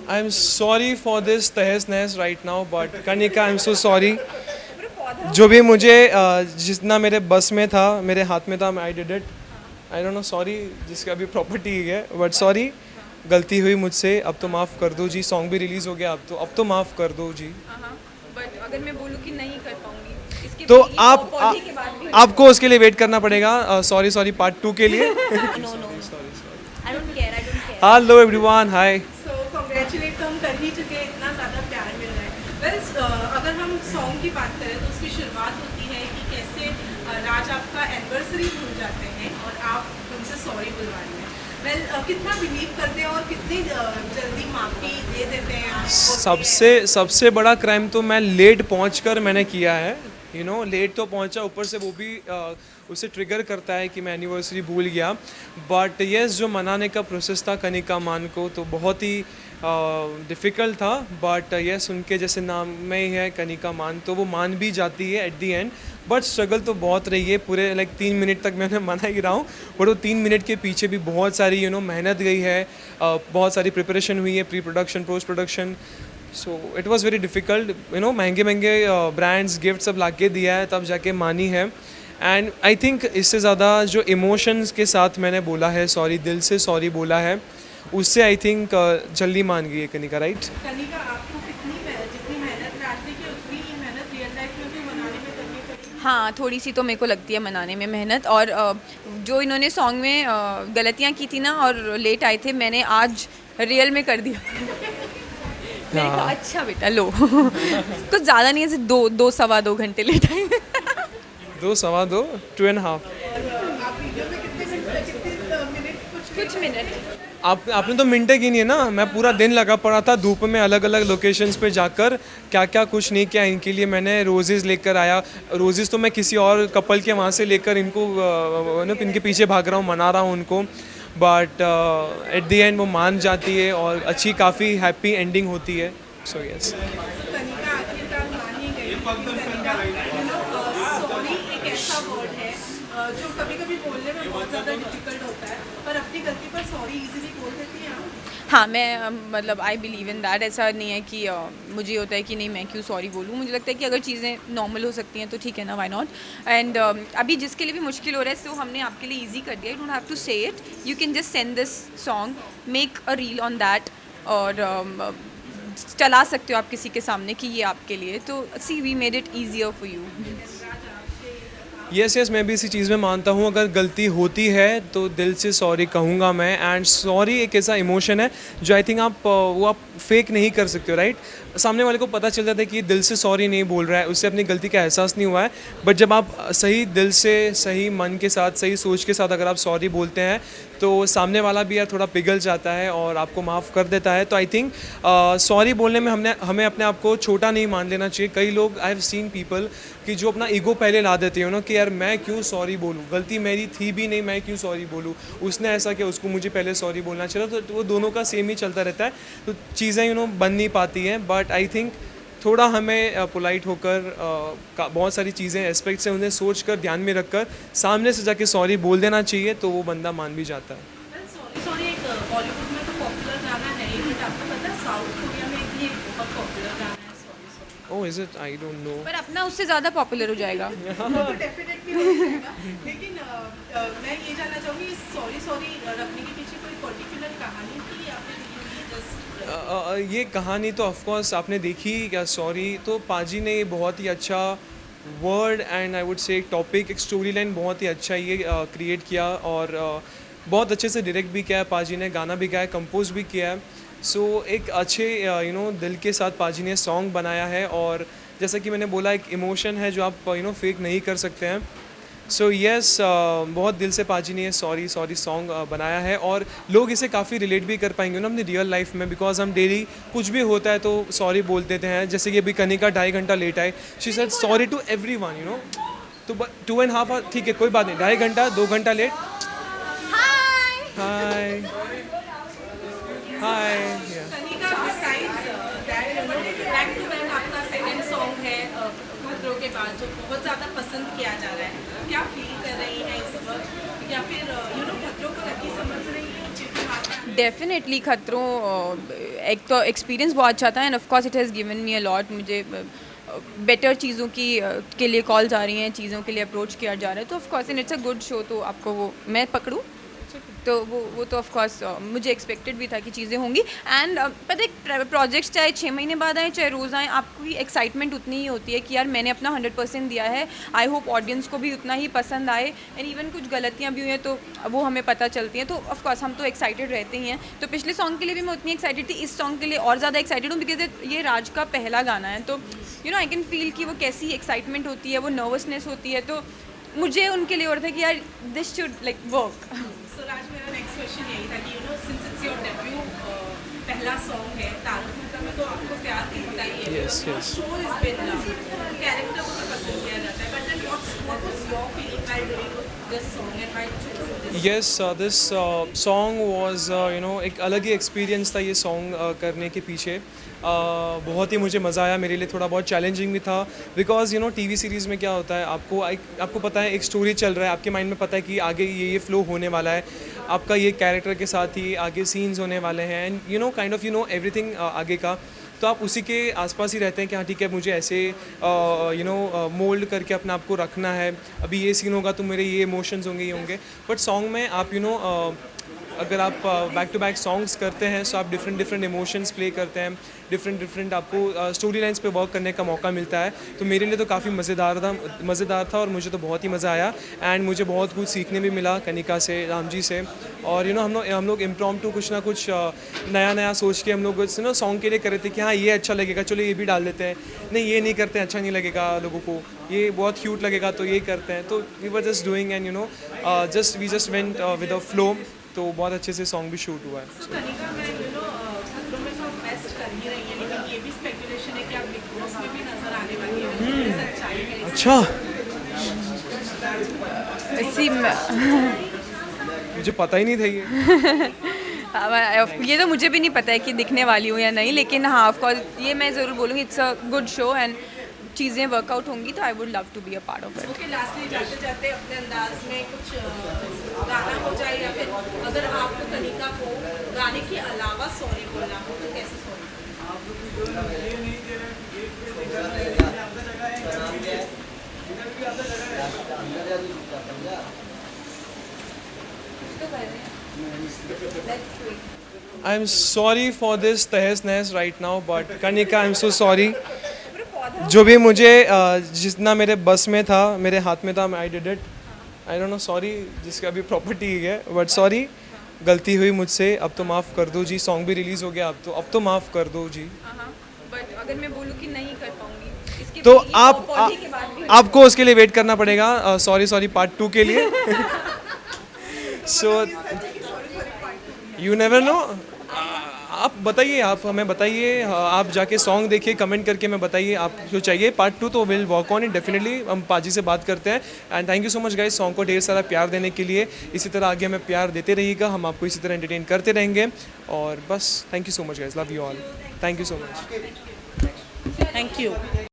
I am sorry for this तहस नहस right now, but Kanika I am so sorry. जो भी मुझे जितना मेरे बस में था, मेरे हाथ में था, I did it. I don't know, sorry जिसका भी प्रॉपर्टी है, बट सॉरी, गलती हुई मुझसे, अब तो माफ़ कर दो जी। सॉन्ग भी रिलीज़ हो गया, अब तो माफ़ कर दो जी। बट अगर मैं बोलूँ कि नहीं कर पाऊंगी इसके तो ये आप apology के बाद भी आपको उसके लिए वेट करना पड़ेगा, सॉरी सॉरी पार्ट 2 के लिए। No no I don't care I don't care. Hello everyone, hi. So congratulate तो हम कर ही चुके हैं, इतना ज़्यादा प्यार मिल रहा है। अगर हम सॉन्ग की बात करें तो उसकी शुरुआत होती है कि कैसे राज आपका एनिवर्सरी भूल जाते हैं और आप उनसे सॉरी बुलवा रहे हैं। कितना बिलीव करते हैं और कितनी जल्दी माफ़ी दे देते हैं आप? सबसे बड़ा क्राइम तो मैं लेट पहुंचकर मैंने किया है। लेट तो पहुंचा, ऊपर से वो भी उसे ट्रिगर करता है कि मैं एनिवर्सरी भूल गया। बट यस, जो मनाने का प्रोसेस था कनिका मान को, तो बहुत ही डिफ़िकल्ट था। बट यस, उनके जैसे नाम में ही है कनिका मान, तो वो मान भी जाती है at the and. But struggle तो बहुत रही है, पूरे 3 मिनट तक मैंने मना ही रहा हूँ। बट वो 3 मिनट के पीछे भी बहुत सारी मेहनत गई है, बहुत सारी प्रिपरेशन हुई है, pre production, post production. So it was very difficult. महंगे महंगे ब्रांड्स गिफ्ट सब ला के दिया है, तब जाके मानी है। एंड आई थिंक इससे ज़्यादा जो इमोशंस के साथ मैंने बोला है सॉरी, दिल से सॉरी बोला है, उससे आई थिंक जल्दी मान गई है कनिका, राइट। कनिका, आपको जितनी मेहनत राज ने की उतनी ही मेहनत रियल लाइफ में भी मनाने में करनी पड़ी? हाँ, थोड़ी सी तो मेरे को लगती है मनाने में मेहनत। और जो इन्होंने सॉन्ग में गलतियाँ की थी ना और लेट आए थे, मैंने आज रियल में कर दिया। मैंने कहा अच्छा बेटा लो। कुछ ज़्यादा नहीं है, ऐसे दो सवा 2 घंटे लेट आए। 2 सवा 2, 2.5। आप वीडियो में कितने मिनट कुछ मिनट। आपने तो मिनटें गिनी है ना। मैं पूरा दिन लगा पड़ा था धूप में, अलग अलग लोकेशंस पे जाकर, क्या क्या कुछ नहीं किया। इनके लिए मैंने रोजेज़ लेकर आया। रोजेज़ तो मैं किसी और कपल के वहाँ से लेकर इनको इनके पीछे भाग रहा हूँ, मना रहा हूँ उनको। बट एट द एंड वो मान जाती है और अच्छी काफ़ी हैप्पी एंडिंग होती है। So yes. कनिका आखिरकार मान ही गई। सॉरी एक ऐसा वर्ड है जो कभी कभी बोलने में बहुत ज़्यादा डिफिकल्ट होता है, पर अपनी गलती पर सॉरी इजीली बोल देती हैं आप। हाँ, मैं मतलब आई बिलीव इन दैट। ऐसा नहीं है कि मुझे होता है कि नहीं मैं क्यों सॉरी बोलूँ। मुझे लगता है कि अगर चीज़ें नॉर्मल हो सकती हैं तो ठीक है ना, व्हाई नॉट। एंड अभी जिसके लिए भी मुश्किल हो रहा है, सो हमने आपके लिए ईजी कर दिया। यू डोंट हैव टू से it, you can just send this song, make a reel on that, और चला सकते हो आप किसी के सामने कि ये आपके लिए। तो see we made it easier for you. Yes, मैं भी इसी चीज़ में मानता हूँ। अगर गलती होती है तो दिल से सॉरी कहूँगा मैं। एंड सॉरी एक ऐसा इमोशन है जो आई थिंक आप फेक नहीं कर सकते हो, राइट। सामने वाले को पता चल जाता है कि ये दिल से सॉरी नहीं बोल रहा है, उससे अपनी गलती का एहसास नहीं हुआ है। बट जब आप सही दिल से, सही मन के साथ, सही सोच के साथ अगर आप सॉरी बोलते हैं, तो सामने वाला भी यार थोड़ा पिघल जाता है और आपको माफ़ कर देता है। तो आई थिंक सॉरी बोलने में हमें अपने आप को छोटा नहीं मान लेना चाहिए। कई लोग, आई हैव सीन पीपल कि जो अपना ईगो पहले ला देते हैं कि यार मैं क्यों सॉरी बोलूँ, गलती मेरी थी भी नहीं, मैं क्यों सॉरी बोलूँ, उसने ऐसा किया, उसको मुझे पहले सॉरी बोलना चाहिए। तो वो दोनों का सेम ही चलता रहता है, तो चीज़ें बन नहीं पाती हैं। बट आई थिंक थोड़ा हमें पोलाइट होकर बहुत सारी चीज़ें एस्पेक्ट्स हैं, उन्हें सोच कर, ध्यान में रख कर सामने से जाके सॉरी बोल देना चाहिए, तो वो बंदा मान भी जाता है। सॉरी सॉरी एक बॉलीवुड में तो पॉपुलर गाना है ही, बट आपको पता है साउथ कोरिया में भी एक बहुत पॉपुलर गाना है sorry sorry. Oh, is it? I don't know. पर अपना उससे ज़्यादा पॉपुलर हो जाएगा। वो तो डेफिनेटली हो जाएगा, लेकिन मैं ये जानना चाहूँगी, इस सॉरी सॉरी रखने के पीछे कोई पर्टिकुलर कहानी थी या फिर जस्ट? ये कहानी तो ऑफकोर्स आपने देखी क्या, सॉरी तो पाजी ने बहुत ही अच्छा word and I would say एक टॉपिक, एक स्टोरी लाइन बहुत ही अच्छा ये क्रिएट किया। और बहुत अच्छे से डायरेक्ट भी किया है पाजी ने, गाना भी गाया, कंपोज भी किया है। सो एक अच्छे दिल के साथ पाजी ने सॉन्ग बनाया है। और जैसा कि मैंने बोला, एक इमोशन है जो आप फेक नहीं कर सकते हैं। सो यस, बहुत दिल से पाजी ने ये सॉरी सॉरी सॉन्ग बनाया है। और लोग इसे काफ़ी रिलेट भी कर पाएंगे ना अपनी रियल लाइफ में, बिकॉज हम डेली कुछ भी होता है तो सॉरी बोल देते हैं। जैसे कि अभी कनिका 2.5 घंटा लेट आए, she said sorry to everyone. तो 2.5 ठीक है, कोई बात नहीं, 2.5 घंटा, 2 घंटा late. Hi hi. Kanika, besides that, back to back आपका सेकंड सॉन्ग है खतरों के बाद, जो बहुत ज़्यादा पसंद किया जा रहा है। क्या फील कर रही हैं इस वक्त, या फिर खतरों को लकी समझ रही हैं? डेफिनेटली खतरों एक तो एक्सपीरियंस बहुत अच्छा था end of course it has given me a lot. मुझे बेटर चीज़ों की के लिए कॉल्स आ रही हैं, चीज़ों के लिए अप्रोच किया जा रहा है, तो of course and it's a good show. तो आपको वो मैं पकड़ूँ तो वो तो ऑफ कोर्स मुझे एक्सपेक्टेड भी था कि चीज़ें होंगी. एंड पता है प्रोजेक्ट्स चाहे 6 महीने बाद आए चाहे रोज़ आए, आपकी एक्साइटमेंट उतनी ही होती है कि यार मैंने अपना 100% दिया है. आई होप ऑडियंस को भी उतना ही पसंद आए. एंड इवन कुछ गलतियाँ भी हुई हैं तो वो हमें पता चलती हैं, तो ऑफ कोर्स हम तो एक्साइटेड रहते ही हैं. तो पिछले सॉन्ग के लिए भी मैं उतनी एक्साइटेड थी, इस सॉन्ग के लिए और ज़्यादा एक्साइटेड हूँ बिकॉज ये राज का पहला गाना है. तो you know I can feel कि वो कैसी एक्साइटमेंट होती है, वो नर्वसनेस होती है. तो मुझे उनके लिए और था कि यार दिस शुड लाइक वर्क. सो राज, मेरा नेक्स्ट क्वेश्चन यही था कि you know since it's your debut पहला सॉन्ग है तारक में, तो आपको प्यार दिखता ही है. Yes, yes. Show is been love, character को तो पसंद किया जाता है, but then what was your feeling while doing this song and while choosing this? Yes, this song was you know एक अलग ही एक्सपीरियंस था ये सॉन्ग करने के पीछे. बहुत ही मुझे मज़ा आया. मेरे लिए थोड़ा बहुत चैलेंजिंग भी था because you know TV series में क्या होता है, आपको पता है एक स्टोरी चल रहा है, आपके माइंड में पता है कि आगे ये फ्लो होने वाला है, आपका ये कैरेक्टर के साथ ही आगे सीन्स होने वाले हैं and you know kind of you know everything आगे का. तो आप उसी के आसपास ही रहते हैं कि हाँ ठीक है, मुझे ऐसे यू नो मोल्ड करके अपने आप को रखना है. अभी ये सीन होगा तो मेरे ये इमोशंस होंगे, ये होंगे. बट सॉन्ग में आप यू नो अगर आप बैक टू बैक सॉन्ग्स करते हैं तो आप डिफरेंट इमोशंस प्ले करते हैं, डिफरेंट आपको स्टोरी लाइन्स पे वर्क करने का मौका मिलता है. तो मेरे लिए तो काफ़ी मज़ेदार था और मुझे तो बहुत ही मज़ा आया. एंड मुझे बहुत कुछ सीखने भी मिला कनिका से, राम जी से. और यू नो हम लोग इम्प्रॉम्प्टू कुछ ना कुछ नया सोच के हम लोग नो सॉन्ग के लिए कर रहे थे कि हाँ ये अच्छा लगेगा, चलो ये भी डाल देते हैं. नहीं, ये नहीं करते हैं, अच्छा नहीं लगेगा लोगों को, ये बहुत क्यूट लगेगा तो ये करते हैं. तो we were just doing and you know we just went with a flow. तो बहुत अच्छे से सॉन्ग भी शूट हुआ है. सो कनिका, मैं यू नो खतरों में तो बेस्ट कर ही रही है, लेकिन ये भी स्पेकुलेशन है कि आप बिग बॉस में भी नजर आने वाली है. सच्चाई है अच्छा, इसी मुझे पता ही नहीं था ये. ये तो मुझे भी नहीं पता है कि दिखने वाली हूँ या नहीं, लेकिन हाँ ऑफ कोर्स ये मैं ज़रूर बोलूँगी it's a good show and चीज़ें वर्कआउट होंगी तो I would love to be a part of it. Okay, lastly जाते जाते अपने अंदाज में कुछ गाना हो जाए, या फिर अगर आपको कनिका को गाने के अलावा सॉरी बोलना हो तो कैसे sorry? I am sorry for this तहस नहस right now, but Kanika I am so sorry. जो भी मुझे जितना मेरे बस में था, मेरे हाथ में था, I did it. I don't know, sorry जिसका भी प्रॉपर्टी है, बट सॉरी, गलती हुई मुझसे, अब तो माफ़ कर दो जी. सॉन्ग भी रिलीज़ हो गया, अब तो माफ़ कर दो जी. बट अगर मैं बोलूँ कि नहीं कर पाऊंगी इसके तो ये apology के बाद भी आपको उसके लिए वेट करना पड़ेगा सॉरी पार्ट 2 के लिए. So you never know. आप बताइए, आप हमें बताइए, आप जाके सॉन्ग देखिए, कमेंट करके मैं बताइए आप जो चाहिए पार्ट 2, तो will work on it definitely. हम पाजी से बात करते हैं. And thank you so much guys song को ढेर सारा प्यार देने के लिए. इसी तरह आगे हमें प्यार देते रहिएगा, हम आपको इसी तरह एंटरटेन करते रहेंगे. और बस thank you so much guys, love you all, thank you so much. Thank you.